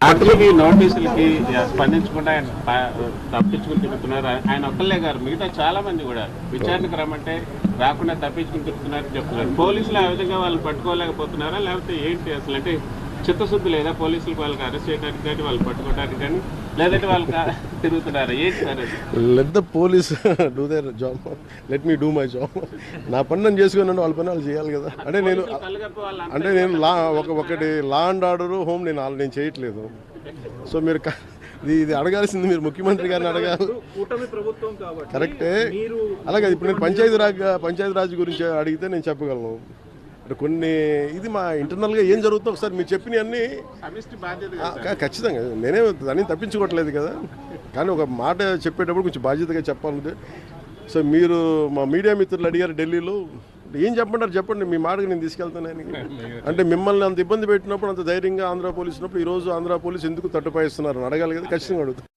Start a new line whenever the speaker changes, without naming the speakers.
అట్లకి నోటీసులకి స్పందించకుండా ఆయన తప్పించుకుని తిరుగుతున్నారు. ఆయన ఒక్కళ్ళే గారు, మిగతా చాలా మంది కూడా విచారణకు రమ్మంటే రాకుండా తప్పించుకుని తిరుగుతున్నారని చెప్తున్నారు. పోలీసులు ఆ విధంగా వాళ్ళని పట్టుకోలేకపోతున్నారా, లేకపోతే ఏంటి అసలు? అంటే చిత్తశుద్ధి లేదా పోలీసులకు వాళ్ళకి అరెస్ట్ చేయడానికి కానీ వాళ్ళు పట్టుకోవడానికి కానీ, లేదంటే వాళ్ళకి తిరుగుతున్నారా, ఏంటి sir?
Let the police do their job, let me do my job. నా పని నేను చేసుకున్నాను, వాళ్ళ పని వాళ్ళు చేయాలి కదా. అంటే నేను ఒకటి లా అండ్ ఆర్డర్ హోమ్ నేను చేయట్లేదు. సో మీరు ఇది అడగాల్సింది మీరు ముఖ్యమంత్రి గారిని అడగాలి. కరెక్టే. అలాగే ఇప్పుడు నేను పంచాయతీరాజ్ గురించి అడిగితే నేను చెప్పగలను. కొన్ని ఇది మా ఇంటర్నల్గా ఏం జరుగుతుందో ఒకసారి మీరు చెప్పినవన్నీ ఖచ్చితంగా నేనే దాన్ని తప్పించుకోవట్లేదు కదా. కానీ ఒక మాట చెప్పేటప్పుడు కొంచెం బాధ్యతగా చెప్పాలంటే, సో మీరు మా మీడియా మిత్రులు అడిగారు ఢిల్లీలో, ఏం చెప్పమంటారు చెప్పండి, మీ మాటకు నేను తీసుకెళ్తానని. అంటే మిమ్మల్ని అంత ఇబ్బంది పెట్టినప్పుడు, అంత ధైర్యంగా ఆంధ్ర పోలీసు ఉన్నప్పుడు ఈరోజు ఆంధ్ర పోలీసు ఎందుకు తట్టుపాయిస్తున్నారు అని అడగాలి కదా. ఖచ్చితంగా అడుగుతాను.